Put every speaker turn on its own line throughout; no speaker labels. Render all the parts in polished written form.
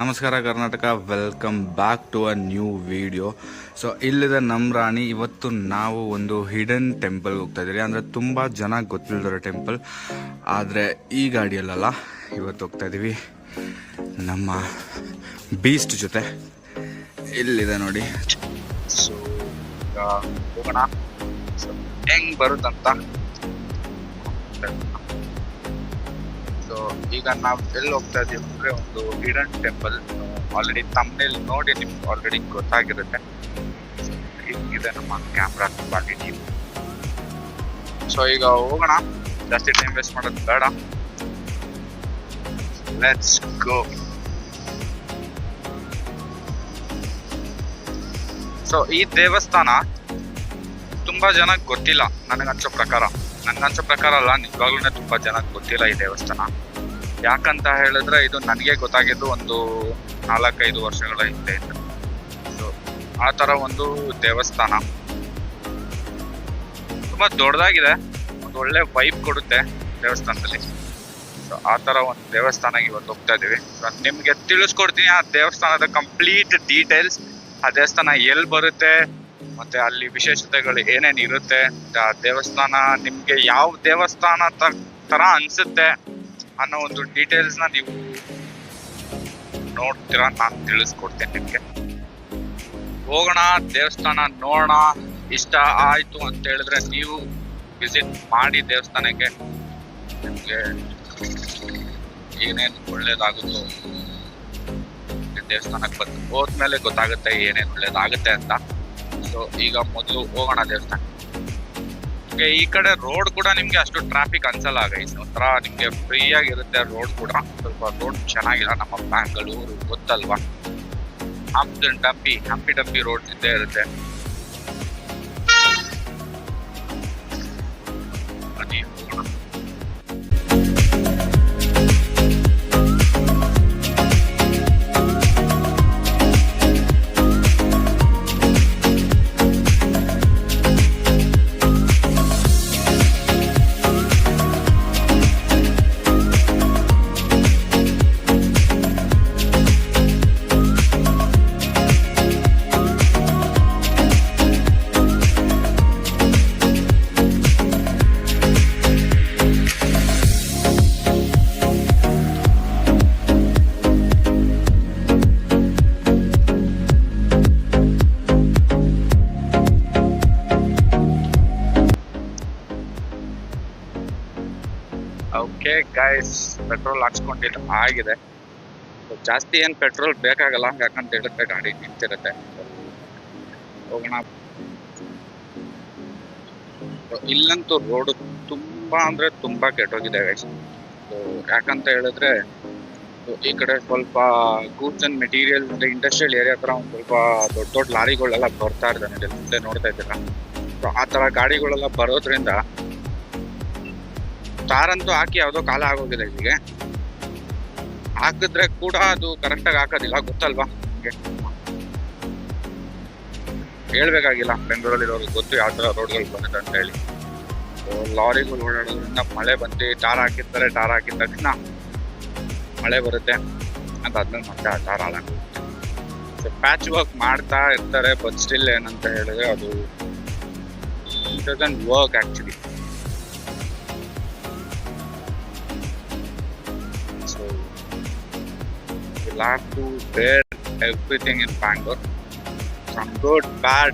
ನಮಸ್ಕಾರ Karnataka, welcome back to a new video. So ಇಲ್ಲಿದೆ ನಮ್ಮ ರಾಣಿ. ಇವತ್ತು ನಾವು ಒಂದು ಹಿಡನ್ ಟೆಂಪಲ್ಗೆ ಹೋಗ್ತಾ ಇದ್ದೀವಿ. ಅಂದರೆ ತುಂಬ ಜನ ಗೊತ್ತಿಲ್ಲದಿರೋ ಟೆಂಪಲ್. ಆದರೆ ಈ ಗಾಡಿಯಲ್ಲ, ಇವತ್ತು ಹೋಗ್ತಾ ಇದ್ದೀವಿ ನಮ್ಮ ಬೀಸ್ಟ್ ಜೊತೆ. ಇಲ್ಲಿದೆ ನೋಡಿ. ಸೊ ಹೋಗೋಣ, ಹೆಂಗೆ ಬರುತ್ತಂತ. ಸೊ ಈಗ ನಾವು ಎಲ್ಲಿ ಹೋಗ್ತಾ ಇದೀವಿ ಅಂದ್ರೆ ಒಂದು ಹಿಡನ್ ಟೆಂಪಲ್. ಆಲ್ರೆಡಿ ತಮ್ಮನೇಲಿ ನೋಡಿ ನಿಮ್ಗೆ ಆಲ್ರೆಡಿ ಗೊತ್ತಾಗಿರುತ್ತೆ. ಹಿಂಗಿದೆ ನಮ್ಮ ಕ್ಯಾಮ್ರಾ ಕ್ವಾಲಿಟಿ. ಸೊ ಈಗ ಹೋಗೋಣ, ಜಾಸ್ತಿ ಟೈಮ್ ವೇಸ್ಟ್ ಮಾಡೋದು ಬೇಡ. Let's go. ಸೊ ಈ ದೇವಸ್ಥಾನ ತುಂಬಾ ಜನಕ್ಕೆ ಗೊತ್ತಿಲ್ಲ. ನನಗನ್ಸೋ ಪ್ರಕಾರ ಅಲ್ಲ, ನಿಜವಾಗ್ಲೂ ತುಂಬಾ ಜನಕ್ಕೆ ಗೊತ್ತಿಲ್ಲ ಈ ದೇವಸ್ಥಾನ. ಯಾಕಂತ ಹೇಳಿದ್ರೆ ಇದು ನನಗೆ ಗೊತ್ತಾಗಿದ್ದು ಒಂದು 4-5 ವರ್ಷಗಳ ಹಿಂದೆ. ಸೊ ಆ ತರ ಒಂದು ದೇವಸ್ಥಾನ ತುಂಬಾ ದೊಡ್ಡದಾಗಿದೆ, ಒಂದು ಒಳ್ಳೆ ವೈಬ್ ಕೊಡುತ್ತೆ ದೇವಸ್ಥಾನದಲ್ಲಿ. ಸೊ ಆ ತರ ಒಂದು ದೇವಸ್ಥಾನಕ್ಕೆ ಇವತ್ತು ಹೋಗ್ತಾ ಇದೀವಿ. ನಿಮ್ಗೆ ತಿಳಿಸ್ಕೊಡ್ತೀನಿ ಆ ದೇವಸ್ಥಾನದ ಕಂಪ್ಲೀಟ್ ಡೀಟೇಲ್ಸ್. ಆ ದೇವಸ್ಥಾನ ಎಲ್ಲಿ ಬರುತ್ತೆ, ಮತ್ತೆ ಅಲ್ಲಿ ವಿಶೇಷತೆಗಳು ಏನೇನು ಇರುತ್ತೆ, ಆ ದೇವಸ್ಥಾನ ನಿಮ್ಗೆ ಯಾವ ದೇವಸ್ಥಾನ ತರ ಅನ್ಸುತ್ತೆ ಅನ್ನೋ ಒಂದು ಡೀಟೇಲ್ಸ್ ನ ನೀವು ನೋಡ್ತೀರಾ. ನಾನು ತಿಳಿಸ್ಕೊಡ್ತೇನೆ ನಿಮ್ಗೆ. ಹೋಗೋಣ, ದೇವಸ್ಥಾನ ನೋಡೋಣ. ಇಷ್ಟ ಆಯ್ತು ಅಂತ ಹೇಳಿದ್ರೆ ನೀವು ವಿಸಿಟ್ ಮಾಡಿ ದೇವಸ್ಥಾನಕ್ಕೆ. ನಿಮ್ಗೆ ಏನೇನು ಒಳ್ಳೇದಾಗುತ್ತೋ ದೇವಸ್ಥಾನಕ್ಕೆ ಬಂದು ಹೋದ್ಮೇಲೆ ಗೊತ್ತಾಗುತ್ತೆ ಏನೇನು ಒಳ್ಳೇದಾಗುತ್ತೆ ಅಂತ. ಸೊ ಈಗ ಮೊದಲು ಹೋಗೋಣ ದೇವಸ್ಥಾನ. ಈ ಕಡೆ ರೋಡ್ ಕೂಡ ನಿಮ್ಗೆ ಅಷ್ಟು ಟ್ರಾಫಿಕ್ ಅನ್ಸಲ್ಲ ಗೈಸ್. ಒಂಥರ ನಿಮ್ಗೆ ಫ್ರೀ ಆಗಿರುತ್ತೆ ರೋಡ್ ಕೂಡ. ಸ್ವಲ್ಪ ರೋಡ್ ಚೆನ್ನಾಗಿಲ್ಲ, ನಮ್ಮ ಬ್ಯಾಂಗ್ಳೂರು ಗೊತ್ತಲ್ವಾ, ಹಂಪಿ ಡಂಪಿ ರೋಡ್ ಇದ್ದೇ ಇರುತ್ತೆ. ಓಕೆ ಗೈಸ್, ಪೆಟ್ರೋಲ್ ಹಾಕ್ಸ್ಕೊಂಡಿದ್ದು ಆಗಿದೆ. ಜಾಸ್ತಿ ಏನು ಪೆಟ್ರೋಲ್ ಬೇಕಾಗಲ್ಲ, ಯಾಕಂತ ಹೇಳಿದ್ರೆ ಗಾಡಿ ನಿಂತಿರುತ್ತೆ. ಹೋಗೋಣ. ಇಲ್ಲಂತೂ ರೋಡ್ ತುಂಬಾ ಅಂದ್ರೆ ತುಂಬಾ ಕೆಟ್ಟೋಗಿದೆ ಗೈಸ್. ಯಾಕಂತ ಹೇಳಿದ್ರೆ ಈ ಕಡೆ ಸ್ವಲ್ಪ goods and material industrial area ಹತ್ರ ಒಂದು ಸ್ವಲ್ಪ ದೊಡ್ಡ ಲಾರಿಗಳೆಲ್ಲ ಬರ್ತಾ ಇದ್ದಾನೆ, ಮುಂದೆ ನೋಡ್ತಾ ಇದ್ದೀರಾ. ಆ ತರ ಗಾಡಿಗಳೆಲ್ಲ ಬರೋದ್ರಿಂದ ತಾರಂತೂ ಹಾಕಿ ಯಾವುದೋ ಕಾಲ ಆಗೋಗಿದೆ. ಇಲ್ಲಿಗೆ ಹಾಕಿದ್ರೆ ಕೂಡ ಅದು ಕರೆಕ್ಟಾಗಿ ಹಾಕೋದಿಲ್ಲ, ಗೊತ್ತಲ್ವಾ ನಿಮಗೆ. ಹೇಳ್ಬೇಕಾಗಿಲ್ಲ, ಬೆಂಗಳೂರಲ್ಲಿರೋರಿಗೆ ಗೊತ್ತು ಯಾವ ಥರ ರೋಡ್ಗಳು ಬರುತ್ತೆ ಅಂತ ಹೇಳಿ. ಲಾರಿಗಳು ಓಡಾಡೋದ್ರಿಂದ ಮಳೆ ಬಂದು ಟಾರ್ ಹಾಕಿರ್ತಾರೆ, ಟಾರ್ ಹಾಕಿದ ತಕ್ಷಣ ಮಳೆ ಬರುತ್ತೆ, ಅದಾದ್ಮೇಲೆ ಮತ್ತೆ ಆ ಟಾರ್ ಹಾಳಾಗುತ್ತೆ. ಸೊ ಪ್ಯಾಚ್ ವರ್ಕ್ ಮಾಡ್ತಾ ಇರ್ತಾರೆ, ಬಟ್ ಸ್ಟಿಲ್ ಏನಂತ ಹೇಳಿದ್ರೆ ಅದು doesn't work actually. Have to bear everything in Bangalore. Some good, bad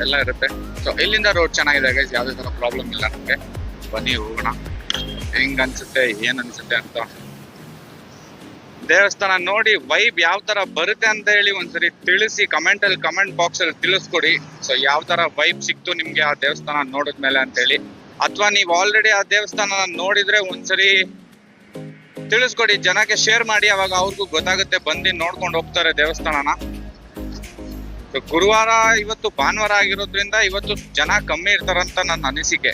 ಎಲ್ಲ ಇರುತ್ತೆ. ಸೊ ಇಲ್ಲಿಂದ ರೋಡ್ ಚೆನ್ನಾಗಿದೆ ಗೈಸ್, ಯಾವುದೇ ಥರ ಪ್ರಾಬ್ಲಮ್ ಇಲ್ಲ ನಮಗೆ. ಬನ್ನಿ ಹೋಗೋಣ, ಹೆಂಗ್ ಅನ್ಸುತ್ತೆ ಏನ್ ಅನ್ಸುತ್ತೆ ಅಂತ. ದೇವಸ್ಥಾನ ನೋಡಿ ವೈಬ್ ಯಾವ ತರ ಬರುತ್ತೆ ಅಂತ ಹೇಳಿ ಒಂದ್ಸರಿ ತಿಳಿಸಿ, ಕಮೆಂಟ್ ಬಾಕ್ಸ್ ಅಲ್ಲಿ ತಿಳಿಸ್ಕೊಡಿ. ಸೊ ಯಾವ ತರ ವೈಬ್ ಸಿಕ್ತು ನಿಮ್ಗೆ ಆ ದೇವಸ್ಥಾನ ನೋಡಿದ್ಮೇಲೆ ಅಂತ ಹೇಳಿ. ಅಥವಾ ನೀವು ಆಲ್ರೆಡಿ ಆ ದೇವಸ್ಥಾನ ನೋಡಿದ್ರೆ ಒಂದ್ಸರಿ ತಿಳಿಸ್ಕೊಡಿ, ಜನಕ್ಕೆ ಶೇರ್ ಮಾಡಿ, ಅವಾಗ ಅವ್ರಿಗೂ ಗೊತ್ತಾಗುತ್ತೆ, ಬಂದು ನೋಡ್ಕೊಂಡು ಹೋಗ್ತಾರೆ ದೇವಸ್ಥಾನನ. ಗುರುವಾರ ಇವತ್ತು ಭಾನುವಾರ ಆಗಿರೋದ್ರಿಂದ ಇವತ್ತು ಜನ ಕಮ್ಮಿ ಇರ್ತಾರಂತ ನನ್ನ ಅನಿಸಿಕೆ.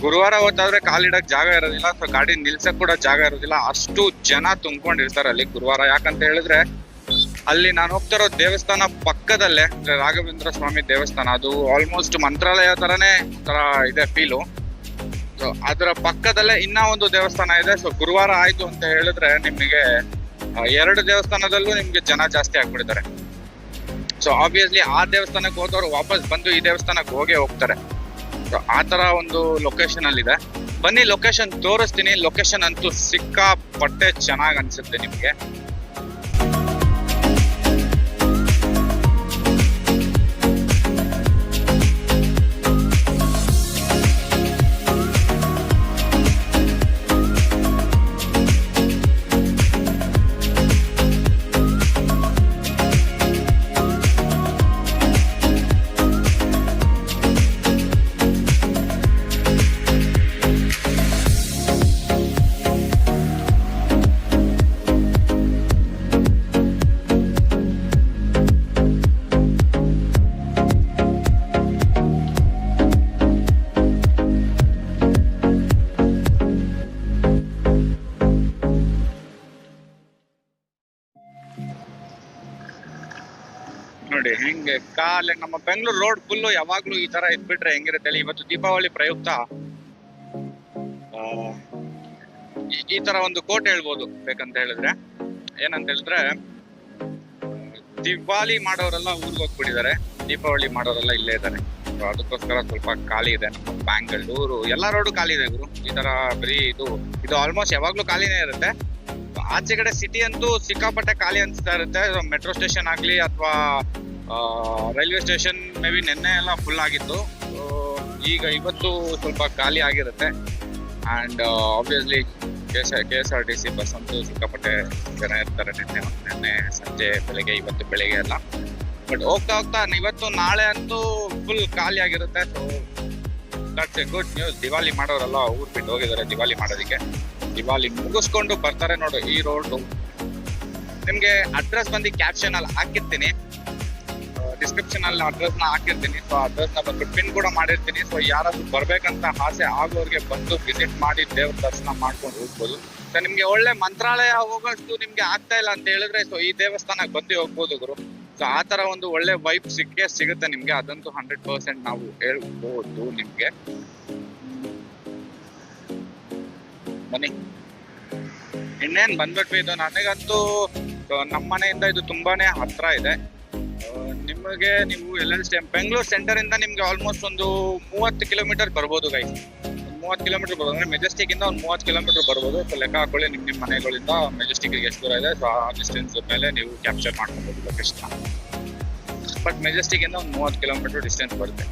ಗುರುವಾರ ಹೊತ್ತಾದ್ರೆ ಕಾಲಿಡಕ್ ಜಾಗ ಇರೋದಿಲ್ಲ, ಸೊ ಗಾಡಿ ನಿಲ್ಸಕ್ ಕೂಡ ಜಾಗ ಇರೋದಿಲ್ಲ, ಅಷ್ಟು ಜನ ತುಂಬ್ಕೊಂಡಿರ್ತಾರೆ ಅಲ್ಲಿ ಗುರುವಾರ. ಯಾಕಂತ ಹೇಳಿದ್ರೆ ಅಲ್ಲಿ ನಾನು ಹೋಗ್ತಿರೋ ದೇವಸ್ಥಾನ ಪಕ್ಕದಲ್ಲೇ ರಾಘವೇಂದ್ರ ಸ್ವಾಮಿ ದೇವಸ್ಥಾನ. ಅದು ಆಲ್ಮೋಸ್ಟ್ ಮಂತ್ರಾಲಯ ತರನೇ ಒಂಥರ ಇದೆ ಫೀಲು. ಸೊ ಅದರ ಪಕ್ಕದಲ್ಲೇ ಇನ್ನ ಒಂದು ದೇವಸ್ಥಾನ ಇದೆ. ಸೊ ಗುರುವಾರ ಆಯ್ತು ಅಂತ ಹೇಳಿದ್ರೆ ನಿಮಗೆ
ಎರಡು ದೇವಸ್ಥಾನದಲ್ಲೂ ನಿಮ್ಗೆ ಜನ ಜಾಸ್ತಿ ಆಗ್ಬಿಡ್ತಾರೆ. ಸೊ ಆಬ್ವಿಯಸ್ಲಿ ಆ ದೇವಸ್ಥಾನಕ್ಕೆ ಹೋದವ್ರು ವಾಪಸ್ ಬಂದು ಈ ದೇವಸ್ಥಾನಕ್ಕೆ ಹೋಗ್ತಾರೆ. ಸೊ ಆ ತರ ಒಂದು ಲೊಕೇಶನ್ ಅಲ್ಲಿ ಇದೆ. ಬನ್ನಿ ಲೊಕೇಶನ್ ತೋರಿಸ್ತೀನಿ. ಲೊಕೇಶನ್ ಅಂತೂ ಸಿಕ್ಕಾಪಟ್ಟೆ ಚೆನ್ನಾಗಿ ಅನ್ಸುತ್ತೆ ನಿಮ್ಗೆ. ನೋಡಿ ಹೆಂಗೆ ಕಾಲ ನಮ್ಮ ಬೆಂಗಳೂರು ರೋಡ್ ಫುಲ್ಲು ಯಾವಾಗ್ಲೂ ಈ ತರ ಇದ್ಬಿಟ್ರೆ ಹೆಂಗಿರುತ್ತೆ ಹೇಳಿ. ಇವತ್ತು ದೀಪಾವಳಿ ಪ್ರಯುಕ್ತ ಈ ತರ ಒಂದು ಕೋಟ್ ಹೇಳ್ಬೋದು. ಬೇಕಂತ ಹೇಳಿದ್ರೆ ಏನಂತ ಹೇಳಿದ್ರೆ, ದಿವಾಲಿ ಮಾಡೋರೆಲ್ಲ ಊರಿಗೆ ಹೋಗ್ಬಿಟ್ಟಿದ್ದಾರೆ, ದೀಪಾವಳಿ ಮಾಡೋರೆಲ್ಲ ಇಲ್ಲೇ ಇದ್ದಾರೆ. ಅದಕ್ಕೋಸ್ಕರ ಸ್ವಲ್ಪ ಖಾಲಿ ಇದೆ ನಮ್ಮ ಬ್ಯಾಂಗ್ಳೂರು. ಎಲ್ಲ ರೋಡು ಖಾಲಿ ಇದೆ ಗುರು. ಈ ತರ ಬರೀ ಇದು ಆಲ್ಮೋಸ್ಟ್ ಯಾವಾಗ್ಲೂ ಖಾಲಿನೇ ಇರುತ್ತೆ. ಆಚೆ ಕಡೆ ಸಿಟಿ ಅಂತೂ ಸಿಕ್ಕಾಪಟ್ಟೆ ಖಾಲಿ ಅನ್ಸ್ತಾ ಇರುತ್ತೆ. ಮೆಟ್ರೋ ಸ್ಟೇಷನ್ ಆಗ್ಲಿ ಅಥವಾ ರೈಲ್ವೆ ಸ್ಟೇಷನ್ ಮೇ ಬಿ ನೆನ್ನೆ ಎಲ್ಲ ಫುಲ್ ಆಗಿತ್ತು. ಈಗ ಇವತ್ತು ಸ್ವಲ್ಪ ಖಾಲಿ ಆಗಿರುತ್ತೆ. ಆ್ಯಂಡ್ ಆಬ್ವಿಯಸ್ಲಿ KSRTC ಬಸ್ ಅಂತೂ ಸಿಕ್ಕಾಪಟ್ಟೆ ಜನ ಇರ್ತಾರೆ. ನೆನ್ನೆ ಸಂಜೆ ಬೆಳಗ್ಗೆ, ಇವತ್ತು ಬೆಳಗ್ಗೆ ಎಲ್ಲ. ಬಟ್ ಹೋಗ್ತಾ ಇವತ್ತು ನಾಳೆ ಅಂತೂ ಫುಲ್ ಖಾಲಿ ಆಗಿರುತ್ತೆ. So that's A good news. Diwali ಮಾಡೋರೆಲ್ಲ ಊರ್ ಬಿಟ್ಟು ಹೋಗಿದ್ದಾರೆ ದಿವಾಲಿ ಮಾಡೋದಕ್ಕೆ. ದಿವಾಲಿ ಮುಗಿಸ್ಕೊಂಡು ಬರ್ತಾರೆ. ನೋಡು ಈ ರೋಡು ನಿಮ್ಗೆ ಅಡ್ರೆಸ್ ಬಂದು ಕ್ಯಾಪ್ಷನ್ ಅಲ್ಲಿ ಹಾಕಿರ್ತೀನಿ, ಡಿಸ್ಕ್ರಿಪ್ಷನ್ ಅಲ್ಲಿ ಅಡ್ರೆಸ್ ನ ಹಾಕಿರ್ತೀನಿ. ಸೊ ಅಡ್ರೆಸ್ ನ ಬಂದು ಪಿನ್ ಕೂಡ ಮಾಡಿರ್ತೀನಿ. ಸೊ ಯಾರಾದ್ರೂ ಬರ್ಬೇಕಂತ ಆಸೆ ಆಗೋರ್ಗೆ ಬಂದು ವಿಸಿಟ್ ಮಾಡಿ ದೇವ್ರ ದರ್ಶನ ಮಾಡ್ಕೊಂಡು ಹೋಗ್ಬೋದು. ಸೊ ನಿಮ್ಗೆ ಒಳ್ಳೆ ಮಂತ್ರಾಲಯ ಹೋಗೋಷ್ಟು ನಿಮ್ಗೆ ಆಗ್ತಾ ಇಲ್ಲ ಅಂತ ಹೇಳಿದ್ರೆ, ಸೊ ಈ ದೇವಸ್ಥಾನಕ್ಕೆ ಬಂದು ಹೋಗ್ಬೋದು ಗುರು. ಸೊ ಆ ತರ ಒಂದು ಒಳ್ಳೆ ವೈಬ್ ಸಿಗುತ್ತೆ ನಿಮ್ಗೆ. ಅದಂತೂ 100% ನಾವು ಹೇಳ್ಬೋದು ನಿಮ್ಗೆ. ಬನ್ನಿ ಇನ್ನೇನ್ ಬಂದ್ಬಿಟ್ವಿ. ಇದು ನನಗಂತೂ ನಮ್ಮ ಮನೆಯಿಂದ ಇದು ತುಂಬಾನೇ ಹತ್ರ ಇದೆ. ನಿಮಗೆ ನೀವು ಎಲ್ಲೆಲ್ಲಿ ಬೆಂಗಳೂರು ಸೆಂಟರ್ ಇಂದ ನಿಮ್ಗೆ ಆಲ್ಮೋಸ್ಟ್ ಒಂದು 30 ಕಿಲೋಮೀಟರ್ ಬರ್ಬೋದು ಗೈ. 30 ಕಿಲೋಮೀಟರ್ ಬರ್ಬೋದು ಅಂದ್ರೆ ಮೆಜೆಸ್ಟಿಕ್ ಇಂದ ಒಂದು 30 ಕಿಲೋಮೀಟರ್ ಬರ್ಬೋದು. ಸೊ ಲೆಕ್ಕ ಹಾಕೊಳ್ಳಿ ನಿಮ್ಮ ಮನೆಗಳಿಂದ ಮೆಜೆಸ್ಟಿಕ್ ಎಷ್ಟು ದೂರ ಇದೆ. ಸೊ ಆ ಡಿಸ್ಟೆನ್ಸ್ ಮೇಲೆ ನೀವು ಕ್ಯಾಪ್ಚರ್ ಮಾಡ್ಕೊಬೋದು ಲೊಕೇಶನ್. ಬಟ್ ಮೆಜೆಸ್ಟಿಕ್ ಇಂದ ಒಂದು 30 ಕಿಲೋಮೀಟರ್ ಡಿಸ್ಟೆನ್ಸ್ ಬರುತ್ತೆ.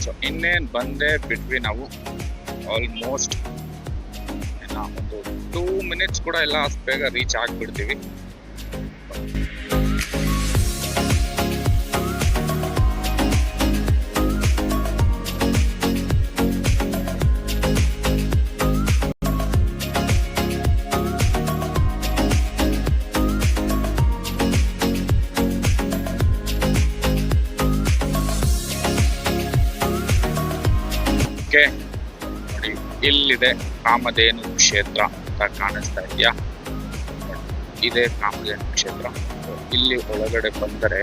ಸೊ ಇನ್ನೇನ್ ಬಂದೇ ಬಿಟ್ವಿ ನಾವು. ಆಲ್ಮೋಸ್ಟ್ ಒಂದು 2 ಮಿನಿಟ್ಸ್ ಕೂಡ ಎಲ್ಲ ಅಷ್ಟು ಬೇಗ ರೀಚ್ ಆಗ್ಬಿಡ್ತೀವಿ. ನೋಡಿ ಇಲ್ಲಿದೆ ಕಾಮಧೇನು ಕ್ಷೇತ್ರ ಅಂತ ಕಾಣಿಸ್ತಾ ಇದೆಯಾ? ಇದೇ ಕಾಮಧೇನು ಕ್ಷೇತ್ರ. ಇಲ್ಲಿ ಒಳಗಡೆ ಬಂದರೆ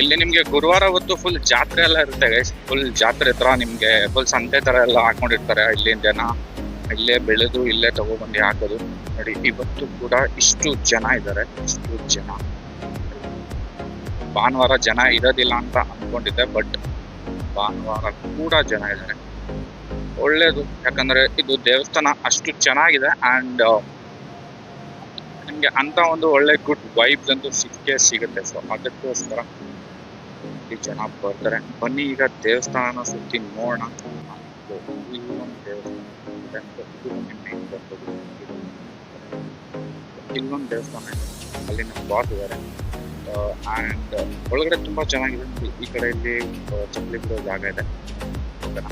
ಇಲ್ಲಿ ನಿಮ್ಗೆ ಗುರುವಾರ ಹೊತ್ತು ಫುಲ್ ಜಾತ್ರೆ ಎಲ್ಲ ಇರುತ್ತೆ. ಫುಲ್ ಜಾತ್ರೆ ತರ ನಿಮ್ಗೆ ಫುಲ್ ಸಂತೆ ತರ ಎಲ್ಲ ಹಾಕೊಂಡಿರ್ತಾರೆ. ಇಲ್ಲಿನ ಜನ ಇಲ್ಲೇ ಬೆಳೆದು ಇಲ್ಲೇ ತಗೊಬಂದು ಹಾಕೋದು. ನೋಡಿ ಇವತ್ತು ಕೂಡ ಇಷ್ಟು ಜನ ಇದ್ದಾರೆ. ಇಷ್ಟು ಜನ. ಭಾನುವಾರ ಜನ ಇರೋದಿಲ್ಲ ಅಂತ ಅನ್ಕೊಂಡಿದ್ದೆ, ಬಟ್ ಭಾನುವಾರ ಕೂಡ ಜನ ಇದ್ದಾರೆ. ಒಳ್ಳೇದು, ಯಾಕಂದ್ರೆ ಇದು ದೇವಸ್ಥಾನ ಅಷ್ಟು ಚೆನ್ನಾಗಿದೆ. ಆ್ಯಂಡ್ ನಿಮ್ಗೆ ಅಂತ ಒಂದು ಒಳ್ಳೆ ಗುಡ್ ವೈಬ್ಸ್ ಅಂತೂ ಸಿಗುತ್ತೆ. ಸೊ ಅದಕ್ಕೋಸ್ಕರ ಈ ಜನ ಬರ್ತಾರೆ. ಬನ್ನಿ ಈಗ ದೇವಸ್ಥಾನ ಸುತ್ತಿ ನೋಡೋಣ. ಇಲ್ಲೊಂದು ದೇವಸ್ಥಾನ ಇದೆ, ಅಲ್ಲಿ ನಮ್ಮ ಬಾಸ್ ಇದ್ದಾರೆ. ಆ್ಯಂಡ್ ಒಳಗಡೆ ತುಂಬಾ ಚೆನ್ನಾಗಿದೆ. ಈ ಕಡೆ ಇಲ್ಲಿ ಚಪ್ಪಲಿ ಬಿಡೋ ಜಾಗ ಇದೆ. ಓಕೆನಾ,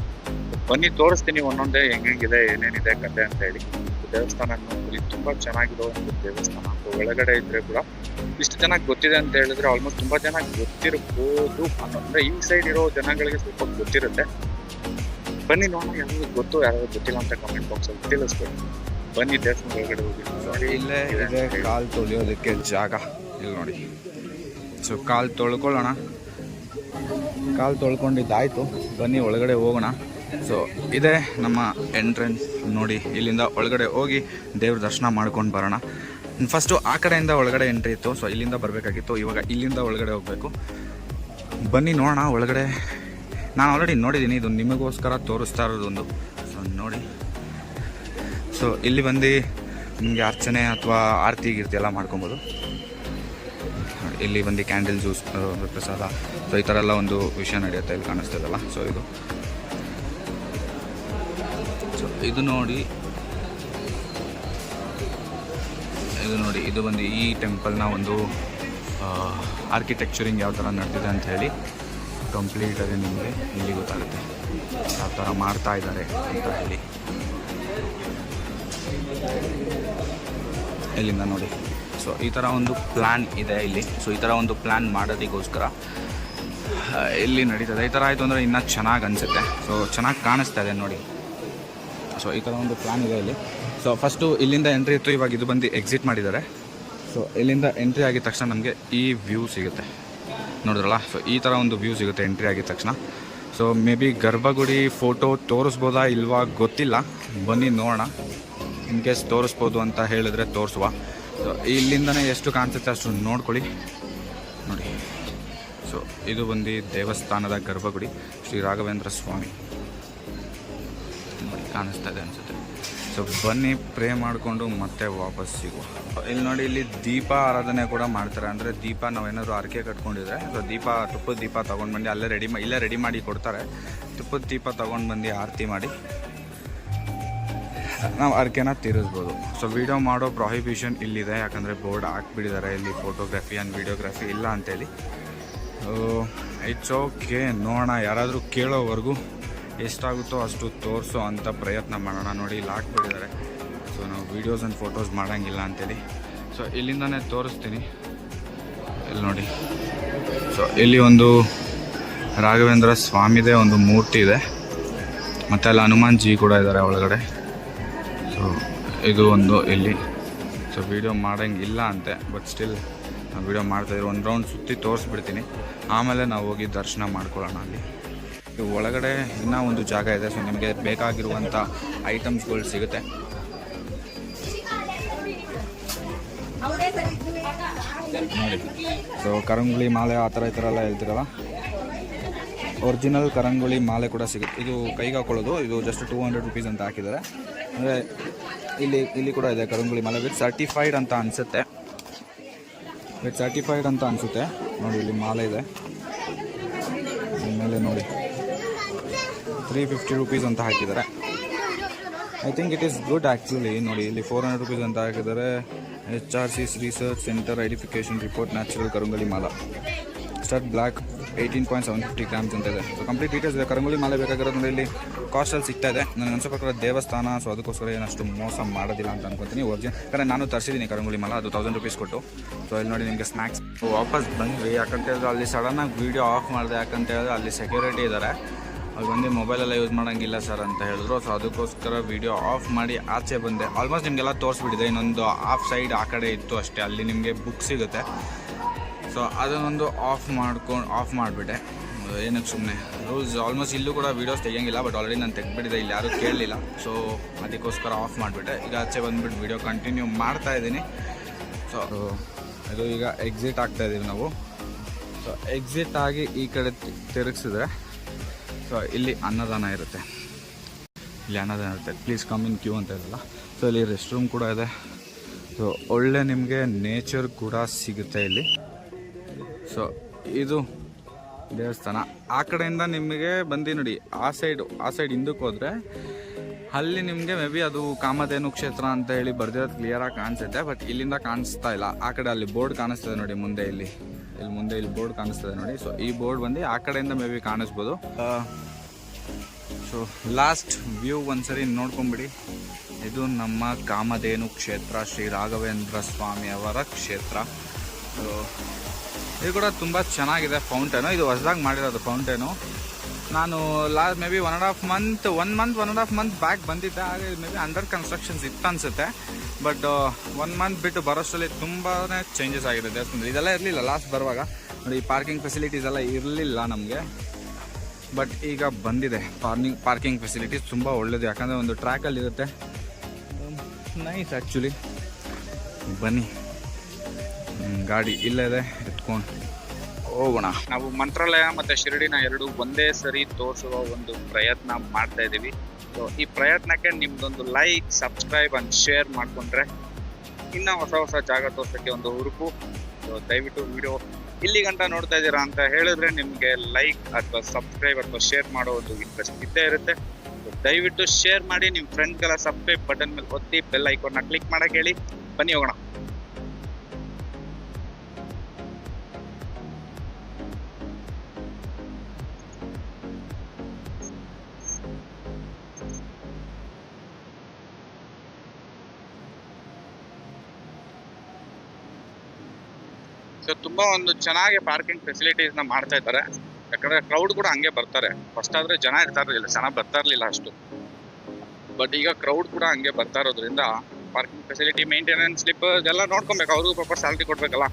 ಬನ್ನಿ ತೋರಿಸ್ತೀನಿ ಒಂದೊಂದೇ ಹೆಂಗಿದೆ, ಏನೇನಿದೆ ಕತೆ ಅಂತ ಹೇಳಿ. ದೇವಸ್ಥಾನ ನೋಡಿ ತುಂಬಾ ಚೆನ್ನಾಗಿರೋ ಒಂದು ದೇವಸ್ಥಾನ. ಒಳಗಡೆ ಇದ್ರೆ ಕೂಡ ಇಷ್ಟು ಚೆನ್ನಾಗಿ ಗೊತ್ತಿದೆ ಅಂತ ಹೇಳಿದ್ರೆ ಆಲ್ಮೋಸ್ಟ್ ತುಂಬಾ ಚೆನ್ನಾಗಿ ಗೊತ್ತಿರ್ಬೋದು ಅಂದ್ರೆ ಈ ಸೈಡ್ ಇರೋ ಜನಗಳಿಗೆ ಸ್ವಲ್ಪ ಗೊತ್ತಿರುತ್ತೆ. ಬನ್ನಿ ನೋಡೋಣ, ಯಾರು ಗೊತ್ತು ಯಾರು ಗೊತ್ತಿಲ್ಲ ಅಂತ ಕಮೆಂಟ್ ಬಾಕ್ಸ್ ಅಲ್ಲಿ ತಿಳಿಸ್ಬೇಕು. ಬನ್ನಿ ದೇವಸ್ಥಾನ ಒಳಗಡೆ ಹೋಗಿ ನೋಡಿ.
ಇಲ್ಲೇ ಇದೆ ಕಾಲು ತೊಳೆಯೋದಕ್ಕೆ ಜಾಗ. ಇಲ್ಲಿ ನೋಡಿ. ಸೊ ಕಾಲು ತೊಳ್ಕೊಳ್ಳೋಣ. ಕಾಲು ತೊಳ್ಕೊಂಡಿದ್ದಾಯ್ತು. ಬನ್ನಿ ಒಳಗಡೆ ಹೋಗೋಣ. ಸೊ ಇದೇ ನಮ್ಮ ಎಂಟ್ರೆನ್ಸ್ ನೋಡಿ. ಇಲ್ಲಿಂದ ಒಳಗಡೆ ಹೋಗಿ ದೇವ್ರ ದರ್ಶನ ಮಾಡ್ಕೊಂಡು ಬರೋಣ. ಫಸ್ಟು ಆ ಕಡೆಯಿಂದ ಒಳಗಡೆ ಎಂಟ್ರಿ ಇತ್ತು, ಸೊ ಇಲ್ಲಿಂದ ಬರಬೇಕಾಗಿತ್ತು. ಇವಾಗ ಇಲ್ಲಿಂದ ಒಳಗಡೆ ಹೋಗಬೇಕು. ಬನ್ನಿ ನೋಡೋಣ ಒಳಗಡೆ. ನಾನು ಆಲ್ರೆಡಿ ನೋಡಿದ್ದೀನಿ, ಇದು ನಿಮಗೋಸ್ಕರ ತೋರಿಸ್ತಾ ಇರೋದೊಂದು. ಸೊ ನೋಡಿ, ಸೊ ಇಲ್ಲಿ ಬಂದು ನಿಮಗೆ ಅರ್ಚನೆ ಅಥವಾ ಆರತಿ ಗೀರ್ತಿ ಎಲ್ಲ ಮಾಡ್ಕೊಬೋದು. ಇಲ್ಲಿ ಬಂದು ಕ್ಯಾಂಡಲ್ ಜ್ಯೂಸ್ ಪ್ರಸಾದ, ಸೊ ಈ ಥರ ಎಲ್ಲ ಒಂದು ವಿಷಯ ನಡೆಯುತ್ತೆ ಇಲ್ಲಿ ಕಾಣಿಸ್ತದಲ್ಲ. ಸೊ ಇದು ನೋಡಿ, ಇದು ಬಂದು ಈ ಟೆಂಪಲ್ನ ಒಂದು ಆರ್ಕಿಟೆಕ್ಚರಿಂಗ್ ಯಾವ ಥರ ನಡೆದಿದೆ ಅಂತ ಹೇಳಿ ಕಂಪ್ಲೀಟಾಗಿ ನಿಮಗೆ ಇಲ್ಲಿ ಗೊತ್ತಾಗುತ್ತೆ ಯಾವ ಥರ ಮಾಡ್ತಾ ಇದ್ದಾರೆ ಅಂತ ಹೇಳಿ. ಇಲ್ಲಿಂದ ನೋಡಿ, ಸೊ ಈ ಥರ ಒಂದು ಪ್ಲ್ಯಾನ್ ಇದೆ ಇಲ್ಲಿ. ಸೊ ಈ ಥರ ಒಂದು ಪ್ಲ್ಯಾನ್ ಮಾಡೋದಕ್ಕೋಸ್ಕರ ಇಲ್ಲಿ ನಡೀತದೆ. ಈ ಥರ ಆಯಿತು ಅಂದರೆ ಇನ್ನೂ ಚೆನ್ನಾಗಿ ಅನಿಸುತ್ತೆ. ಸೊ ಚೆನ್ನಾಗಿ ಕಾಣಿಸ್ತಾ ಇದೆ ನೋಡಿ. ಸೊ ಈ ಥರ ಒಂದು ಪ್ಲ್ಯಾನ್ ಇದೆ ಇಲ್ಲಿ. ಸೊ ಫಸ್ಟು ಇಲ್ಲಿಂದ ಎಂಟ್ರಿ ಇತ್ತು, ಇವಾಗ ಇದು ಬಂದು ಎಕ್ಸಿಟ್ ಮಾಡಿದ್ದಾರೆ. ಸೊ ಇಲ್ಲಿಂದ ಎಂಟ್ರಿ ಆಗಿದ ತಕ್ಷಣ ನಮಗೆ ಈ ವ್ಯೂ ಸಿಗುತ್ತೆ, ನೋಡಿದ್ರಲ್ಲ. ಸೊ ಈ ಥರ ಒಂದು ವ್ಯೂ ಸಿಗುತ್ತೆ ಎಂಟ್ರಿ ಆಗಿದ ತಕ್ಷಣ. ಸೊ ಮೇ ಬಿ ಗರ್ಭಗುಡಿ ಫೋಟೋ ತೋರಿಸ್ಬೋದಾ ಇಲ್ವಾ ಗೊತ್ತಿಲ್ಲ, ಬನ್ನಿ ನೋಡೋಣ. ಇನ್ ಕೇಸ್ ತೋರಿಸ್ಬೋದು ಅಂತ ಹೇಳಿದ್ರೆ ತೋರಿಸುವ. ಸೊ ಇಲ್ಲಿಂದನೇ ಎಷ್ಟು ಕಾಣಿಸುತ್ತೆ ಅಷ್ಟು ನೋಡ್ಕೊಳ್ಳಿ ನೋಡಿ. ಸೊ ಇದು ಬಂದು ದೇವಸ್ಥಾನದ ಗರ್ಭಗುಡಿ, ಶ್ರೀ ರಾಘವೇಂದ್ರ ಸ್ವಾಮಿ ನೋಡಿ, ಕಾಣಿಸ್ತಾ ಇದೆ ಅನಿಸುತ್ತೆ. ಸೊ ಬನ್ನಿ ಪ್ರೇ ಮಾಡಿಕೊಂಡು ಮತ್ತೆ ವಾಪಸ್ ಸಿಗುವ. ಇಲ್ಲಿ ನೋಡಿ, ಇಲ್ಲಿ ದೀಪ ಆರಾಧನೆ ಕೂಡ ಮಾಡ್ತಾರೆ. ಅಂದರೆ ದೀಪ ನಾವೇನಾದ್ರು ಅರಕೆ ಕಟ್ಕೊಂಡಿದ್ರೆ, ಸೊ ತುಪ್ಪದ ದೀಪ ತೊಗೊಂಡು ಬಂದು ಇಲ್ಲೇ ರೆಡಿ ಮಾಡಿ ಕೊಡ್ತಾರೆ. ತುಪ್ಪದ ದೀಪ ತೊಗೊಂಡು ಬಂದು ಆರತಿ ಮಾಡಿ ನಾವು ಅರಕೆನ ತೀರಿಸ್ಬೋದು. ಸೊ ವಿಡಿಯೋ ಮಾಡೋ ಪ್ರೊಹಿಬಿಷನ್ ಇಲ್ಲಿದೆ, ಯಾಕಂದರೆ ಬೋರ್ಡ್ ಹಾಕ್ಬಿಟ್ಟಿದ್ದಾರೆ ಇಲ್ಲಿ, ಫೋಟೋಗ್ರಫಿ ಆ್ಯಂಡ್ ವಿಡಿಯೋಗ್ರಫಿ ಇಲ್ಲ ಅಂತೇಳಿ. ಇಟ್ಸ್ ಓಕೆ, ನೋಡೋಣ. ಯಾರಾದರೂ ಕೇಳೋವರೆಗೂ ಎಷ್ಟಾಗುತ್ತೋ ಅಷ್ಟು ತೋರಿಸೋ ಅಂತ ಪ್ರಯತ್ನ ಮಾಡೋಣ. ನೋಡಿ, ಇಲ್ಲಿ ಹಾಕ್ಬಿಟ್ಟಿದ್ದಾರೆ. ಸೊ ನಾವು ವೀಡಿಯೋಸ್ ಆ್ಯಂಡ್ ಫೋಟೋಸ್ ಮಾಡೋಂಗಿಲ್ಲ ಅಂತೇಳಿ. ಸೊ ಇಲ್ಲಿಂದನೇ ತೋರಿಸ್ತೀನಿ. ಇಲ್ಲಿ ನೋಡಿ, ಸೊ ಇಲ್ಲಿ ಒಂದು ರಾಘವೇಂದ್ರ ಸ್ವಾಮಿದೇ ಒಂದು ಮೂರ್ತಿ ಇದೆ, ಮತ್ತು ಅಲ್ಲಿ ಹನುಮಾನ್ ಜಿ ಕೂಡ ಇದ್ದಾರೆ ಒಳಗಡೆ. ಸೊ ಇದು ಒಂದು ಇಲ್ಲಿ. ಸೊ ವೀಡಿಯೋ ಮಾಡೋಂಗಿಲ್ಲ ಅಂತೆ, ಬಟ್ ಸ್ಟಿಲ್ ನಾವು ವೀಡಿಯೋ ಮಾಡ್ತಾಯಿದ್ದೀವಿ. ಒಂದು ರೌಂಡ್ ಸುತ್ತಿ ತೋರಿಸ್ಬಿಡ್ತೀನಿ, ಆಮೇಲೆ ನಾವು ಹೋಗಿ ದರ್ಶನ ಮಾಡ್ಕೊಳ್ಳೋಣ. ಅಲ್ಲಿ ಒಳಗಡೆ ಇನ್ನೂ ಒಂದು ಜಾಗ ಇದೆ. ಸೊ ನಿಮಗೆ ಬೇಕಾಗಿರುವಂಥ ಐಟಮ್ಸ್ಗಳು ಸಿಗುತ್ತೆ. ನೋಡಿ, ಸೊ ಕರಂಗುಳಿ ಮಾಲೆ ಆ ಥರ ಈ ಥರ ಎಲ್ಲ ಹೇಳ್ತಿರಲ್ಲ, ಒರಿಜಿನಲ್ ಕರಂಗುಳಿ ಮಾಲೆ ಕೂಡ ಸಿಗುತ್ತೆ. ಇದು ಕೈಗೆ ಹಾಕೊಳ್ಳೋದು, ಇದು ಜಸ್ಟ್ 200 ರುಪೀಸ್ ಅಂತ ಹಾಕಿದ್ದಾರೆ. ಅಂದರೆ ಇಲ್ಲಿ ಕೂಡ ಇದೆ ಕರಂಗುಳಿ ಮಾಲೆ ವಿತ್ ಸರ್ಟಿಫೈಡ್ ಅಂತ ಅನಿಸುತ್ತೆ. ನೋಡಿ, ಇಲ್ಲಿ ಮಾಲೆ ಇದೆ ಮೇಲೆ ನೋಡಿ, 350 ರುಪೀಸ್ ಅಂತ ಹಾಕಿದ್ದಾರೆ. I think it is good actually. ನೋಡಿ, ಇಲ್ಲಿ 400 ರುಪೀಸ್ ಅಂತ ಹಾಕಿದ್ದಾರೆ. HRC's research centre identification report natural ಕರಂಗುಳಿ ಮಾಲ ಸ್ಟಡ್ ಬ್ಲ್ಯಾಕ್ 18.750 ಗ್ರಾಮ್ಸ್ ಅಂತ ಇದೆ. ಸೊ ಕಂಪ್ಲೀಟ್ ಡೀಟೇಲ್ಸ್ ಇದೆ. ಕರಂಗುಳಿ ಮಾಲೆ ಬೇಕಾಗಿರೋದು ನೋಡಿ, ಇಲ್ಲಿ ಕಾಸ್ಟಲ್ಲಿ ಸಿಗ್ತಾ ಇದೆ. ನನಗೆ ಅನ್ಸೋ ಪ್ರಕಾರ ದೇವಸ್ಥಾನ, ಸೊ ಅದಕ್ಕೋಸ್ಕರ ಏನಷ್ಟು ಮೋಸ ಮಾಡೋದಿಲ್ಲ ಅಂತ ಅನ್ಕೊತೀನಿ. ಒರಿಜಿನಲ್ ಯಾಕಂದರೆ ನಾನು ತರಿಸಿದ್ದೀನಿ ಕರಂಗುಳಿ ಮಾಲ, ಅದು 1000 ರುಪೀಸ್ ಕೊಟ್ಟು. ಸೊ ಇಲ್ಲಿ ನೋಡಿ, ನಿಮಗೆ ಸ್ನ್ಯಾಕ್ಸ್. ವಾಪಸ್ ಬಂದ್ವಿ, ಯಾಕಂತ ಹೇಳಿದ್ರೆ ಅಲ್ಲಿ ಸಡನ್ನಾಗಿ ವೀಡಿಯೋ ಆಫ್ ಮಾಡಿದೆ. ಯಾಕಂತ ಹೇಳಿದ್ರೆ ಅಲ್ಲಿ ಸೆಕ್ಯೂರಿಟಿ ಇದ್ದಾರೆ, ಅಲ್ಲಿ ಬಂದು ಮೊಬೈಲೆಲ್ಲ ಯೂಸ್ ಮಾಡೋಂಗಿಲ್ಲ ಸರ್ ಅಂತ ಹೇಳಿದ್ರು. ಸೊ ಅದಕ್ಕೋಸ್ಕರ ವೀಡಿಯೋ ಆಫ್ ಮಾಡಿ ಆಚೆ ಬಂದೆ. ಆಲ್ಮೋಸ್ಟ್ ನಿಮಗೆಲ್ಲ ತೋರಿಸ್ಬಿಟ್ಟಿದೆ. ಇನ್ನೊಂದು ಆಫ್ ಸೈಡ್ ಆ ಕಡೆ ಇತ್ತು ಅಷ್ಟೇ, ಅಲ್ಲಿ ನಿಮಗೆ ಬುಕ್ ಸಿಗುತ್ತೆ. ಸೊ ಅದನ್ನೊಂದು ಆಫ್ ಮಾಡಿಬಿಟ್ಟೆ. ಏನಕ್ಕೆ ಸುಮ್ಮನೆ ರೂಲ್ಸ್ ಆಲ್ಮೋಸ್ಟ್ ಇಲ್ಲೂ ಕೂಡ ವೀಡಿಯೋಸ್ ತೆಗಿಯೋಂಗಿಲ್ಲ, ಬಟ್ ಆಲ್ರೆಡಿ ನಾನು ತೆಗೆದ್ಬಿಟ್ಟಿದ್ದೆ, ಇಲ್ಲಿ ಯಾರೂ ಕೇಳಲಿಲ್ಲ. ಸೊ ಅದಕ್ಕೋಸ್ಕರ ಆಫ್ ಮಾಡಿಬಿಟ್ಟೆ. ಈಗ ಆಚೆ ಬಂದುಬಿಟ್ಟು ವೀಡಿಯೋ ಕಂಟಿನ್ಯೂ ಮಾಡ್ತಾಯಿದ್ದೀನಿ. ಸೊ ಇದು ಈಗ ಎಕ್ಸಿಟ್ ಆಗ್ತಾಯಿದ್ದೀವಿ ನಾವು. ಸೊ ಎಕ್ಸಿಟ್ ಆಗಿ ಈ ಕಡೆ ತಿರುಗಿಸಿದ್ರೆ ಸೊ ಇಲ್ಲಿ ಅನ್ನದಾನ ಇರುತ್ತೆ. ಪ್ಲೀಸ್ ಕಮ್ ಇನ್ ಕ್ಯೂ ಅಂತ ಇರಲ್ಲ. ಸೊ ಇಲ್ಲಿ ರೆಸ್ಟ್ ರೂಮ್ ಕೂಡ ಇದೆ. ಸೊ ಒಳ್ಳೆ ನಿಮಗೆ ನೇಚರ್ ಕೂಡ ಸಿಗುತ್ತೆ ಇಲ್ಲಿ. ಸೊ ಇದು ದೇವಸ್ಥಾನ. ಆ ಕಡೆಯಿಂದ ನಿಮಗೆ ಬಂದು ನೋಡಿ, ಆ ಸೈಡ್ ಹಿಂದಕ್ಕೆ ಹೋದರೆ ಅಲ್ಲಿ ನಿಮಗೆ ಮೇ ಬಿ ಅದು ಕಾಮಧೇನು ಕ್ಷೇತ್ರ ಅಂತ ಹೇಳಿ ಬರ್ದಿರೋದು ಕ್ಲಿಯರಾಗಿ ಕಾಣಿಸುತ್ತೆ, ಬಟ್ ಇಲ್ಲಿಂದ ಕಾಣಿಸ್ತಾ ಇಲ್ಲ. ಆ ಕಡೆ ಅಲ್ಲಿ ಬೋರ್ಡ್ ಕಾಣಿಸ್ತದೆ ನೋಡಿ, ಮುಂದೆ ಇಲ್ಲಿ ಬೋರ್ಡ್ ಕಾಣಿಸ್ತದೆ ನೋಡಿ. ಸೊ ಈ ಬೋರ್ಡ್ ಬಂದು ಆ ಕಡೆಯಿಂದ ಮೇ ಬಿ ಕಾಣಿಸ್ಬೋದು. ಸೊ ಲಾಸ್ಟ್ ವ್ಯೂ ಒಂದ್ಸರಿ ನೋಡ್ಕೊಂಬಿಡಿ. ಇದು ನಮ್ಮ ಕಾಮಧೇನು ಕ್ಷೇತ್ರ, ಶ್ರೀ ರಾಘವೇಂದ್ರ ಸ್ವಾಮಿಯವರ ಕ್ಷೇತ್ರ. ಸೊ ಇದು ಕೂಡ ತುಂಬ ಚೆನ್ನಾಗಿದೆ. ಫೌಂಟೇನು ಇದು ಹೊಸದಾಗಿ ಮಾಡಿರೋದು ಫೌಂಟೇನು. ನಾನು ಮೇ ಬಿ 1.5 ಮಂತ್ ಬ್ಯಾಕ್ ಬಂದಿದ್ದೆ. ಹಾಗೆ ಮೇ ಬಿ ಅಂಡರ್ ಕನ್ಸ್ಟ್ರಕ್ಷನ್ಸ್ ಇತ್ತು ಅನಿಸುತ್ತೆ, ಬಟ್ 1 ಮಂತ್ ಬಿಟ್ಟು ಬರೋಷ್ಟರಲ್ಲಿ ತುಂಬಾ ಚೇಂಜಸ್ ಆಗಿದೆ ದೇವಸ್ಥಾನದಲ್ಲಿ. ಇದೆಲ್ಲ ಇರಲಿಲ್ಲ ಲಾಸ್ಟ್ ಬರುವಾಗ. ನೋಡಿ, ಪಾರ್ಕಿಂಗ್ ಫೆಸಿಲಿಟೀಸ್ ಎಲ್ಲ ಇರಲಿಲ್ಲ ನಮಗೆ. ಬಟ್ ಈಗ ಬಂದಿದೆ ಪಾರ್ಕಿಂಗ್ ಫೆಸಿಲಿಟೀಸ್ ತುಂಬ ಒಳ್ಳೆಯದು, ಯಾಕಂದರೆ ಒಂದು ಟ್ರ್ಯಾಕಲ್ಲಿರುತ್ತೆ. Nice actually. ಬನ್ನಿ, ಗಾಡಿ ಇಲ್ಲೇ ಇದೆ, ಎತ್ಕೊಂಡು ಹೋಗೋಣ.
ನಾವು ಮಂತ್ರಾಲಯ ಮತ್ತು ಶಿರಡಿನ ಎರಡು ಒಂದೇ ಸರಿ ತೋರಿಸುವ ಒಂದು ಪ್ರಯತ್ನ ಮಾಡ್ತಾ ಇದ್ದೀವಿ. ಸೊ ಈ ಪ್ರಯತ್ನಕ್ಕೆ ನಿಮ್ದೊಂದು ಲೈಕ್, ಸಬ್ಸ್ಕ್ರೈಬ್ ಅಂಡ್ ಶೇರ್ ಮಾಡಿಕೊಂಡ್ರೆ ಇನ್ನೂ ಹೊಸ ಜಾಗ ತೋರ್ಸೋಕ್ಕೆ ಒಂದು ಹುರುಪು. ಸೊ ದಯವಿಟ್ಟು ವಿಡಿಯೋ ಇಲ್ಲಿ ಗಂಟ ನೋಡ್ತಾ ಇದ್ದೀರಾ ಅಂತ ಹೇಳಿದ್ರೆ ನಿಮಗೆ ಲೈಕ್ ಅಥವಾ ಸಬ್ಸ್ಕ್ರೈಬ್ ಅಥವಾ ಶೇರ್ ಮಾಡೋ ಒಂದು ಇಂಟ್ರೆಸ್ಟ್ ಇದ್ದೇ ಇರುತ್ತೆ. ಸೊ ದಯವಿಟ್ಟು ಶೇರ್ ಮಾಡಿ, ನಿಮ್ಮ ಫ್ರೆಂಡ್ಸ್ಗೆಲ್ಲ ಸಬ್ಸ್ಕ್ರೈಬ್ ಬಟನ್ ಮೇಲೆ ಒತ್ತಿ ಬೆಲ್ ಐಕಾನ್ನ ಕ್ಲಿಕ್ ಮಾಡಕ್ಕೆ ಹೇಳಿ. ಬನ್ನಿ ಹೋಗೋಣ. ಸೊ ತುಂಬಾ ಒಂದು ಚೆನ್ನಾಗಿ ಪಾರ್ಕಿಂಗ್ ಫೆಸಿಲಿಟೀಸ್ ನ ಮಾಡ್ತಾ ಇದ್ದಾರೆ. ಯಾಕಂದ್ರೆ ಕ್ರೌಡ್ ಕೂಡ ಹಂಗೆ ಬರ್ತಾರೆ. ಫಸ್ಟ್ ಆದ್ರೆ ಜನ ಜನ ಬರ್ತಾ ಇರ್ಲಿಲ್ಲ ಅಷ್ಟು, ಬಟ್ ಈಗ ಕ್ರೌಡ್ ಕೂಡ ಹಂಗೆ ಬರ್ತಾ ಇರೋದ್ರಿಂದ ಪಾರ್ಕಿಂಗ್ ಫೆಸಿಲಿಟಿ, ಮೇಂಟೆನೆನ್ಸ್, ಸ್ಲಿಪ್ ಎಲ್ಲ ನೋಡ್ಕೊಬೇಕು. ಅವ್ರಿಗೂ ಪಾಪ ಸ್ಯಾಲ್ರಿ ಕೊಡ್ಬೇಕಲ್ಲ.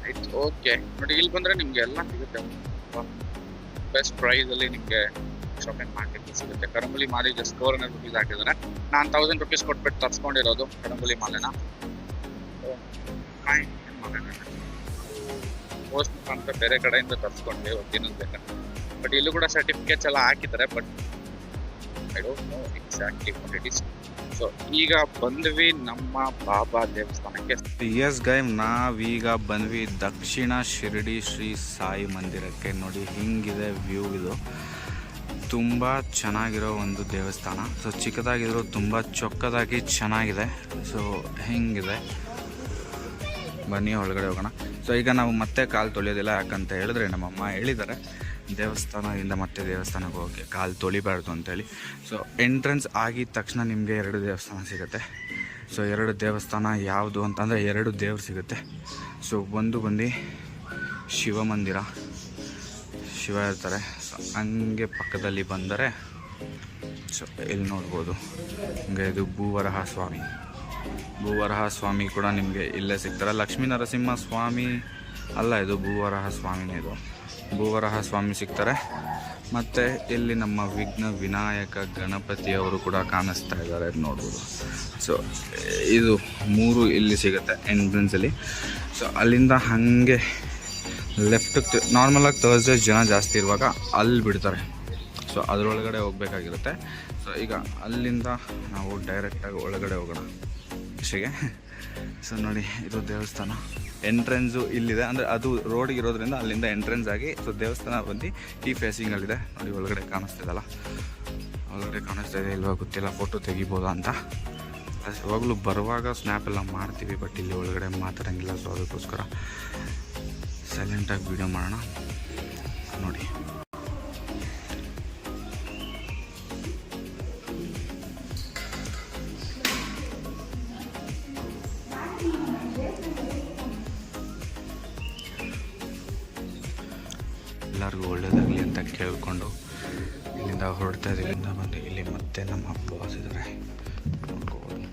ಆಯ್ತು, ಓಕೆ. ನೋಡಿ, ಇಲ್ಲಿ ಬಂದ್ರೆ ನಿಮ್ಗೆ ಎಲ್ಲ ಸಿಗುತ್ತೆ. ಬೆಸ್ಟ್ ಪ್ರೈಸ್ ಅಲ್ಲಿ ನಿಮ್ಗೆ ಶಾಪಿಂಗ್ ಮಾಡ್ಲಿಕ್ಕೆ ಸಿಗುತ್ತೆ. ಕರಂಬುಲಿ ಮಾಲೆ ಜಸ್ಟ್ 400 rupees ಹಾಕಿದ್ದಾರೆ. ನಾನು 1000 rupees ಕೊಟ್ಬಿಟ್ಟು ತರ್ಸ್ಕೊಂಡಿರೋದು ಕರಂಬುಲಿ ಮಾಲೆನ. ಪೋಸ್ಟ್ ಮುಖಾಂತರ ಬೇರೆ ಕಡೆಯಿಂದ ತರಿಸ್ಕೊಂಡೆ ಒರಿಜಿನಲ್. ಬಟ್ ಇಲ್ಲೂ ಕೂಡ ಸರ್ಟಿಫಿಕೇಟ್ಸ್ ಎಲ್ಲ ಹಾಕಿದ್ದಾರೆ, but I don't know exactly what it is. So ಈಗ ಬಂದ್ವಿ ನಮ್ಮ ಬಾಬಾ ದೇವಸ್ಥಾನಕ್ಕೆ.
ಎಸ್ ಗೈ, ನಾವೀಗ ಬಂದ್ವಿ ದಕ್ಷಿಣ ಶಿರಡಿ ಶ್ರೀ ಸಾಯಿ ಮಂದಿರಕ್ಕೆ. ನೋಡಿ, ಹಿಂಗಿದೆ ವ್ಯೂ. ಇದು ತುಂಬ ಚೆನ್ನಾಗಿರೋ ಒಂದು ದೇವಸ್ಥಾನ. ಸೊ ಚಿಕ್ಕದಾಗಿರೋ ತುಂಬ ಚೊಕ್ಕದಾಗಿ ಚೆನ್ನಾಗಿದೆ. ಸೊ ಹಿಂಗಿದೆ. ಬನ್ನಿ ಒಳಗಡೆ ಹೋಗೋಣ. ಸೊ ಈಗ ನಾವು ಮತ್ತೆ ಕಾಲು ತೊಳೆಯೋದಿಲ್ಲ, ಯಾಕಂತ ಹೇಳಿದ್ರೆ ನಮ್ಮಮ್ಮ ಹೇಳಿದ್ದಾರೆ ದೇವಸ್ಥಾನದಿಂದ ಮತ್ತೆ ದೇವಸ್ಥಾನಕ್ಕೆ ಹೋಗಿ ಕಾಲು ತೊಳಿಬಾರ್ದು ಅಂತೇಳಿ. ಸೊ ಎಂಟ್ರೆನ್ಸ್ ಆಗಿದ ತಕ್ಷಣ ನಿಮಗೆ 2 ದೇವಸ್ಥಾನ ಸಿಗುತ್ತೆ. ಸೊ 2 ದೇವಸ್ಥಾನ ಯಾವುದು ಅಂತಂದರೆ 2 ದೇವ್ರು ಸಿಗುತ್ತೆ. ಸೊ ಒಂದು ಬಂದು ಶಿವ ಮಂದಿರ, ಶಿವ ಇರ್ತಾರೆ. ಸೊ ಹಂಗೆ ಪಕ್ಕದಲ್ಲಿ ಬಂದರೆ ಸೊ ಇಲ್ಲಿ ನೋಡ್ಬೋದು, ಹಂಗೆ ಇದು ಭೂವರಹ ಸ್ವಾಮಿ ಕೂಡ ನಿಮಗೆ ಇಲ್ಲೇ ಸಿಗ್ತಾರೆ. ಲಕ್ಷ್ಮೀ ನರಸಿಂಹ ಸ್ವಾಮಿ ಅಲ್ಲ, ಇದು ಭೂವರಹ ಸ್ವಾಮಿನೇ. ಇದು ಭೂವರಹ ಸ್ವಾಮಿ ಸಿಗ್ತಾರೆ. ಮತ್ತು ಇಲ್ಲಿ ನಮ್ಮ ವಿಘ್ನ ವಿನಾಯಕ ಗಣಪತಿಯವರು ಕೂಡ ಕಾಣಿಸ್ತಾ ಇದ್ದಾರೆ, ನೋಡ್ಬೋದು. ಸೊ ಇದು 3 ಇಲ್ಲಿ ಸಿಗುತ್ತೆ ಎಂಟ್ರೆನ್ಸಲ್ಲಿ. ಸೊ ಅಲ್ಲಿಂದ ಹಾಗೆ ಲೆಫ್ಟಿಗೆ ನಾರ್ಮಲಾಗಿ ಥರ್ಸ್ಡೇ ಜನ ಜಾಸ್ತಿ ಇರುವಾಗ ಅಲ್ಲಿ ಬಿಡ್ತಾರೆ. ಸೊ ಅದರೊಳಗಡೆ ಹೋಗಬೇಕಾಗಿರುತ್ತೆ. ಸೊ ಈಗ ಅಲ್ಲಿಂದ ನಾವು ಡೈರೆಕ್ಟಾಗಿ ಒಳಗಡೆ ಹೋಗೋಣ ಅಷ್ಟೇ. ಸೊ ನೋಡಿ, ಇದು ದೇವಸ್ಥಾನ. ಎಂಟ್ರೆನ್ಸು ಇಲ್ಲಿದೆ, ಅಂದರೆ ಅದು ರೋಡಿಗೆ ಇರೋದ್ರಿಂದ ಅಲ್ಲಿಂದ ಎಂಟ್ರೆನ್ಸ್ ಆಗಿ ಸೊ ದೇವಸ್ಥಾನ ಬಂದು ಈ ಫೇಸಿಂಗಲ್ಲಿದೆ. ನೋಡಿ, ಒಳಗಡೆ ಕಾಣಿಸ್ತಿದಲ್ಲ, ಒಳಗಡೆ ಕಾಣಿಸ್ತಾ ಇದೆ ಇಲ್ವಾ ಗೊತ್ತಿಲ್ಲ, ಫೋಟೋ ತೆಗಿಬೋದಾ ಅಂತ. ಯಾವಾಗಲೂ ಬರುವಾಗ ಸ್ನ್ಯಾಪ್ ಎಲ್ಲ ಮಾಡ್ತೀವಿ, ಬಟ್ ಇಲ್ಲಿ ಒಳಗಡೆ ಮಾತಾಡೋಂಗಿಲ್ಲ. ಸೊ ಅದಕ್ಕೋಸ್ಕರ ಸೈಲೆಂಟಾಗಿ ವೀಡಿಯೋ ಮಾಡೋಣ. ನೋಡಿ, ಎಲ್ಲರಿಗೂ ಒಳ್ಳೇದಾಗಲಿ ಅಂತ ಕೇಳಿಕೊಂಡು ಇಲ್ಲಿಂದ ಹೊರಡ್ತಾ ಇದ್ದೀವಿ. ಇಲ್ಲಿಂದ ಬಂದು ಇಲ್ಲಿ ಮತ್ತೆ ನಮ್ಮ ಬಾಸ್ ಇದ್ದಾರೆ, ನೋಡ್ಕೋಬೋದು.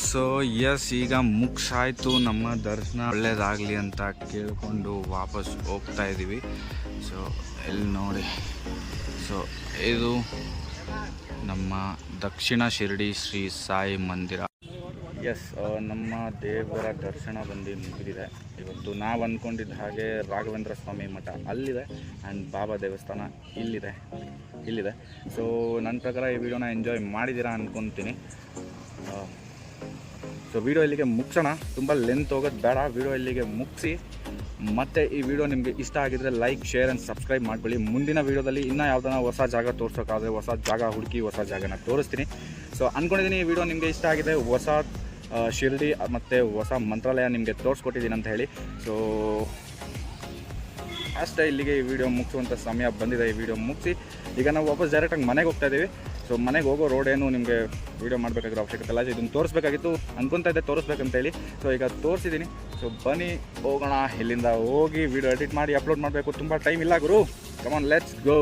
ಸೊ ಎಸ್, ಈಗ ಮುಗಿಸಾಯ್ತು ನಮ್ಮ ದರ್ಶನ. ಒಳ್ಳೇದಾಗಲಿ ಅಂತ ಕೇಳಿಕೊಂಡು ವಾಪಸ್ ಹೋಗ್ತಾ ಇದ್ದೀವಿ. ಸೊ ಇಲ್ಲಿ ನೋಡಿ, ಸೊ ಇದು ನಮ್ಮ ದಕ್ಷಿಣ ಶಿರಡಿ ಶ್ರೀ ಸಾಯಿ ಮಂದಿರ. ಎಸ್, ನಮ್ಮ ದೇವರ ದರ್ಶನ ಬಂದು ಮುಗಿದಿದೆ. ಇವತ್ತು ನಾವು ಅಂದ್ಕೊಂಡಿದ್ದ ಹಾಗೆ ರಾಘವೇಂದ್ರ ಸ್ವಾಮಿ ಮಠ ಅಲ್ಲಿದೆ ಆ್ಯಂಡ್ ಬಾಬಾ ದೇವಸ್ಥಾನ ಇಲ್ಲಿದೆ. ಸೊ ನನ್ನ ಪ್ರಕಾರ ಈ ವಿಡಿಯೋನ ಎಂಜಾಯ್ ಮಾಡಿದ್ದೀರಾ ಅಂದ್ಕೊತೀನಿ. ಸೊ ವಿಡಿಯೋ ಇಲ್ಲಿಗೆ ಮುಗಿಸೋಣ. ತುಂಬ ಲೆಂತ್ ಹೋಗೋದು ಬೇಡ, ವಿಡಿಯೋ ಇಲ್ಲಿಗೆ ಮುಗಿಸಿ. ಮತ್ತು ಈ ವಿಡಿಯೋ ನಿಮಗೆ ಇಷ್ಟ ಆಗಿದ್ದರೆ ಲೈಕ್, ಶೇರ್ ಆ್ಯಂಡ್ ಸಬ್ಸ್ಕ್ರೈಬ್ ಮಾಡ್ಕೊಳ್ಳಿ. ಮುಂದಿನ ವೀಡಿಯೋದಲ್ಲಿ ಇನ್ನೂ ಯಾವುದನ್ನ ಹೊಸ ಜಾಗ ತೋರ್ಸೋಕ್ಕಾದರೆ ಹೊಸ ಜಾಗ ಹುಡುಕಿ ಹೊಸ ಜಾಗನ ತೋರಿಸ್ತೀನಿ. ಸೊ ಅಂದ್ಕೊಂಡಿದ್ದೀನಿ ಈ ವಿಡಿಯೋ ನಿಮಗೆ ಇಷ್ಟ ಆಗಿದೆ. ಹೊಸ ಶಿರಡಿ ಮತ್ತು ಹೊಸ ಮಂತ್ರಾಲಯ ನಿಮಗೆ ತೋರಿಸ್ಕೊಟ್ಟಿದ್ದೀನಿ ಅಂತ ಹೇಳಿ. ಸೊ ಅಷ್ಟೇ, ಇಲ್ಲಿಗೆ ಈ ವಿಡಿಯೋ ಮುಗಿಸುವಂಥ ಸಮಯ ಬಂದಿದೆ. ಈ ವಿಡಿಯೋ ಮುಗಿಸಿ ಈಗ ನಾವು ವಾಪಸ್ ಡೈರೆಕ್ಟಾಗಿ ಮನೆಗೆ ಹೋಗ್ತಾ ಇದ್ದೀವಿ. ಸೊ ಮನೆಗೆ ಹೋಗೋ ರೋಡ್ ಏನು ನಿಮಗೆ ವಿಡಿಯೋ ಮಾಡಬೇಕಾಗಿರೋ ಅವಶ್ಯಕತೆ ಇಲ್ಲ. ಇದನ್ನು ತೋರಿಸ್ಬೇಕಾಗಿತ್ತು, ಅಂದ್ಕೊತಾ ಇದ್ದೆ ತೋರಿಸ್ಬೇಕಂತೇಳಿ. ಸೊ ಈಗ ತೋರಿಸಿದ್ದೀನಿ. ಸೊ ಬನ್ನಿ ಹೋಗೋಣ. ಇಲ್ಲಿಂದ ಹೋಗಿ ವಿಡಿಯೋ ಎಡಿಟ್ ಮಾಡಿ ಅಪ್ಲೋಡ್ ಮಾಡಬೇಕು. ತುಂಬ ಟೈಮ್ ಇಲ್ಲ ಗುರು. Come on, let's go.